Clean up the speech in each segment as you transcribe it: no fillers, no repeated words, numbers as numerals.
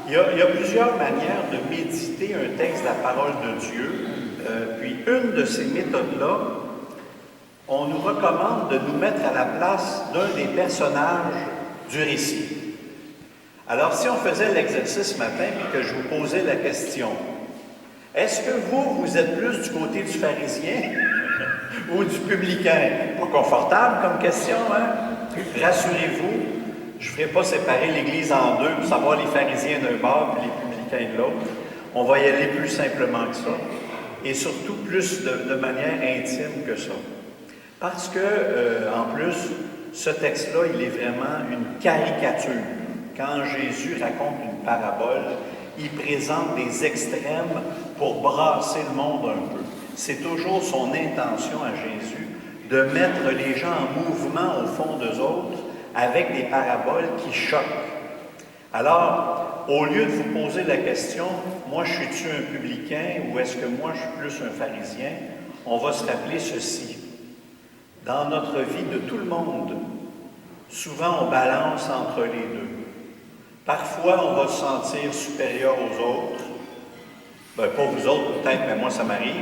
Il y a plusieurs manières de méditer un texte de la parole de Dieu. Puis une de ces méthodes-là, on nous recommande de nous mettre à la place d'un des personnages du récit. Alors, si on faisait l'exercice ce matin et que je vous posais la question, est-ce que vous êtes plus du côté du pharisien ou du publicain? Pas confortable comme question, hein? Rassurez-vous, je ne ferai pas séparer l'Église en deux pour savoir les pharisiens d'un bord et les publicains de l'autre. On va y aller plus simplement que ça, et surtout plus de manière intime que ça. Parce que, en plus, ce texte-là, il est vraiment une caricature. Quand Jésus raconte une parabole, il présente des extrêmes pour brasser le monde un peu. C'est toujours son intention à Jésus de mettre les gens en mouvement au fond d'eux autres avec des paraboles qui choquent. Alors, au lieu de vous poser la question, moi je suis-tu un publicain ou est-ce que moi je suis plus un pharisien, on va se rappeler ceci. Dans notre vie de tout le monde, souvent on balance entre les deux. Parfois, on va se sentir supérieur aux autres. Ben, pas vous autres peut-être, mais moi ça m'arrive.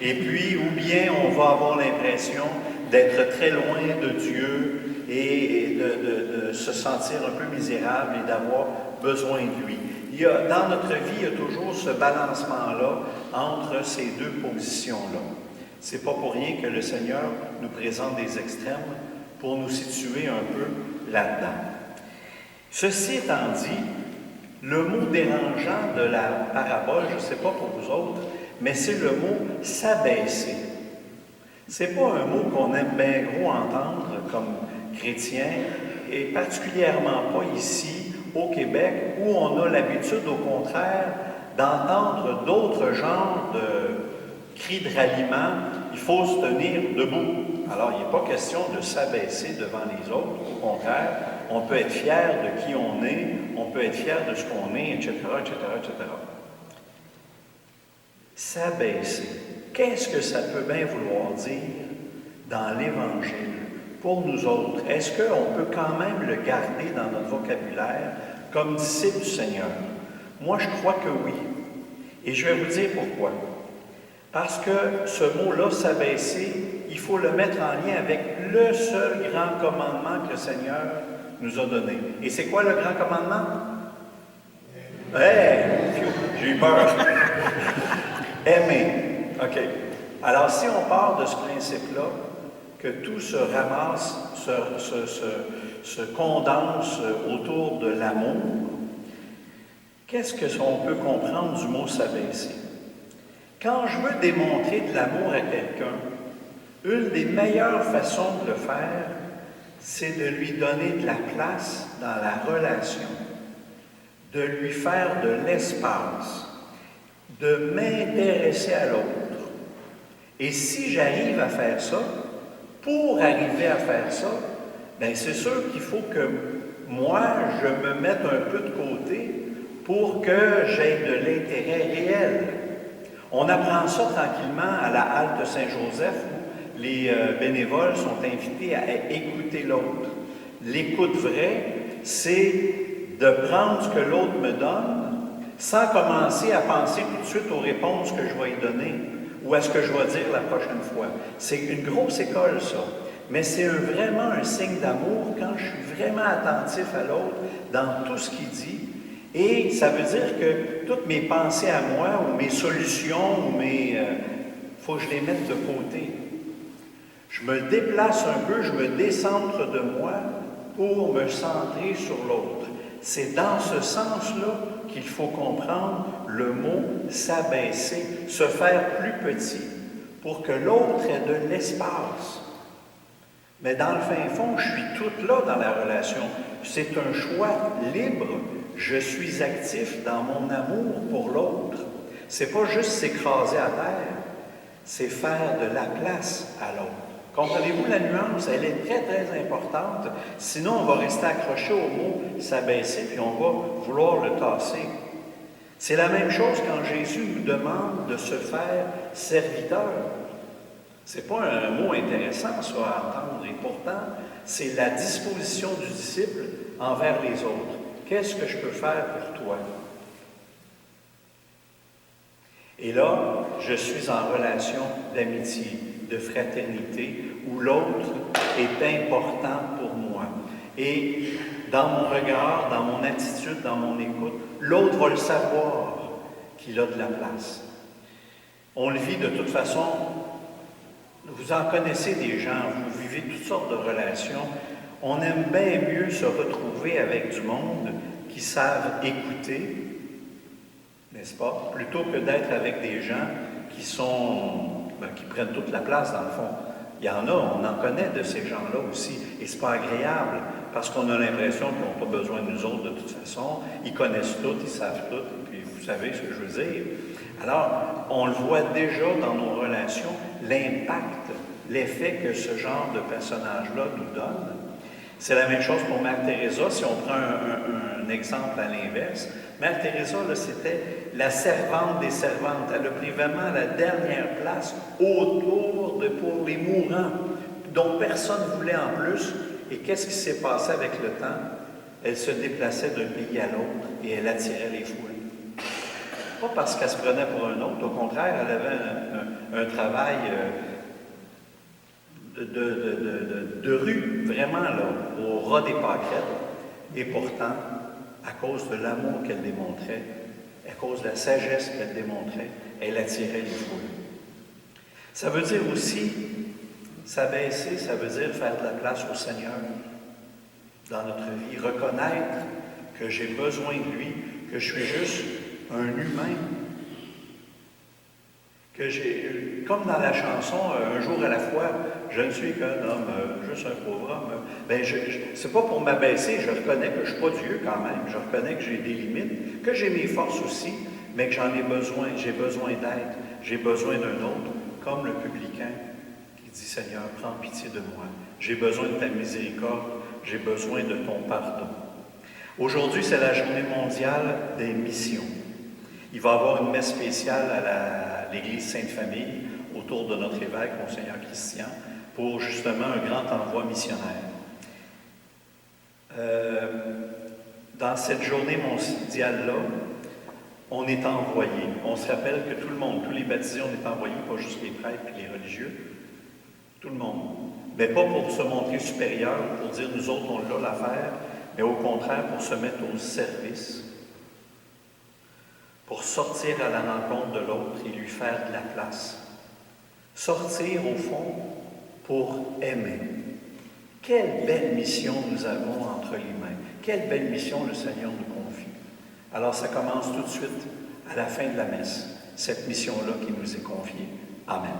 Et puis, ou bien on va avoir l'impression d'être très loin de Dieu et de se sentir un peu misérable et d'avoir besoin de lui. Dans notre vie, il y a toujours ce balancement-là entre ces deux positions-là. C'est pas pour rien que le Seigneur nous présente des extrêmes pour nous situer un peu là-dedans. Ceci étant dit, le mot dérangeant de la parabole, je ne sais pas pour vous autres, mais c'est le mot « s'abaisser ». Ce n'est pas un mot qu'on aime bien gros entendre comme chrétien, et particulièrement pas ici, au Québec, où on a l'habitude, au contraire, d'entendre d'autres genres de cris de ralliement. Il faut se tenir debout. Alors, il n'est pas question de s'abaisser devant les autres. Au contraire, on peut être fier de qui on est, on peut être fier de ce qu'on est, etc., etc., etc. S'abaisser. Qu'est-ce que ça peut bien vouloir dire dans l'Évangile pour nous autres? Est-ce qu'on peut quand même le garder dans notre vocabulaire comme disciple du Seigneur? Moi, je crois que oui. Et je vais vous dire pourquoi. Parce que ce mot-là, s'abaisser, il faut le mettre en lien avec le seul grand commandement que le Seigneur nous a donné. Et c'est quoi le grand commandement? J'ai eu peur. Aimer. OK. Alors, si on part de ce principe-là, que tout se ramasse, se condense autour de l'amour, qu'est-ce qu'on peut comprendre du mot s'abaisser? Quand je veux démontrer de l'amour à quelqu'un, une des meilleures façons de le faire, c'est de lui donner de la place dans la relation, de lui faire de l'espace, de m'intéresser à l'autre. Et si j'arrive à faire ça, pour arriver à faire ça, bien c'est sûr qu'il faut que moi, je me mette un peu de côté pour que j'aie de l'intérêt réel. On apprend ça tranquillement à la halte Saint-Joseph où les bénévoles sont invités à écouter l'autre. L'écoute vraie, c'est de prendre ce que l'autre me donne sans commencer à penser tout de suite aux réponses que je vais y donner ou à ce que je vais dire la prochaine fois. C'est une grosse école, ça. Mais c'est vraiment un signe d'amour quand je suis vraiment attentif à l'autre dans tout ce qu'il dit. Et ça veut dire que toutes mes pensées à moi, ou mes solutions, ou faut que je les mette de côté. Je me déplace un peu, je me décentre de moi pour me centrer sur l'autre. C'est dans ce sens-là qu'il faut comprendre le mot « s'abaisser », se faire plus petit, pour que l'autre ait de l'espace. Mais dans le fin fond, je suis toute là dans la relation. C'est un choix libre. Je suis actif dans mon amour pour l'autre. C'est pas juste s'écraser à terre, c'est faire de la place à l'autre. Comprenez-vous la nuance? Elle est très, très importante. Sinon, on va rester accroché au mot « s'abaisser » puis on va vouloir le tasser. C'est la même chose quand Jésus nous demande de se faire serviteur. C'est pas un mot intéressant, ça, à entendre. Et pourtant, c'est la disposition du disciple envers les autres. Qu'est-ce que je peux faire pour toi? Et là, je suis en relation d'amitié, de fraternité, où l'autre est important pour moi. Et dans mon regard, dans mon attitude, dans mon écoute, l'autre va le savoir qu'il a de la place. On le vit de toute façon, vous en connaissez des gens, vous vivez toutes sortes de relations. On aime bien mieux se retrouver avec du monde qui savent écouter, n'est-ce pas, plutôt que d'être avec des gens qui prennent toute la place dans le fond. Il y en a, on en connaît de ces gens-là aussi, et c'est pas agréable, parce qu'on a l'impression qu'ils n'ont pas besoin de nous autres de toute façon, ils connaissent tout, ils savent tout, et puis vous savez ce que je veux dire. Alors, on le voit déjà dans nos relations, l'impact, l'effet que ce genre de personnage-là nous donne. C'est la même chose pour Mère Teresa, si on prend un exemple à l'inverse. Mère Teresa, là, c'était la servante des servantes. Elle a pris vraiment la dernière place pour les mourants, dont personne ne voulait en plus. Et qu'est-ce qui s'est passé avec le temps? Elle se déplaçait d'un pays à l'autre et elle attirait les foules. Pas parce qu'elle se prenait pour un autre, au contraire, elle avait un travail de rue, vraiment là, au ras des pâquerettes. Et pourtant, à cause de l'amour qu'elle démontrait, à cause de la sagesse qu'elle démontrait, elle attirait les foules. Ça veut dire aussi, s'abaisser, ça veut dire faire de la place au Seigneur dans notre vie, reconnaître que j'ai besoin de lui, que je suis juste un humain, que j'ai, comme dans la chanson « Un jour à la fois », je ne suis qu'un homme, juste un pauvre homme. Bien, c'est pas pour m'abaisser, je reconnais que je ne suis pas Dieu quand même, je reconnais que j'ai des limites, que j'ai mes forces aussi, mais que j'en ai besoin, j'ai besoin d'aide, j'ai besoin d'un autre, comme le publicain qui dit « Seigneur, prends pitié de moi, j'ai besoin de ta miséricorde, j'ai besoin de ton pardon ». Aujourd'hui, c'est la journée mondiale des missions. Il va y avoir une messe spéciale à l'Église Sainte-Famille autour de notre évêque, Monseigneur Christian, pour justement un grand envoi missionnaire. Dans cette journée mondiale-là, on est envoyé. On se rappelle que tout le monde, tous les baptisés, on est envoyés, pas juste les prêtres et les religieux, tout le monde. Mais pas pour se montrer supérieur, pour dire nous autres on l'a l'affaire, mais au contraire pour se mettre au service, pour sortir à la rencontre de l'autre et lui faire de la place. Sortir au fond pour aimer. Quelle belle mission nous avons entre les mains. Quelle belle mission le Seigneur nous confie. Alors ça commence tout de suite à la fin de la messe, cette mission-là qui nous est confiée. Amen.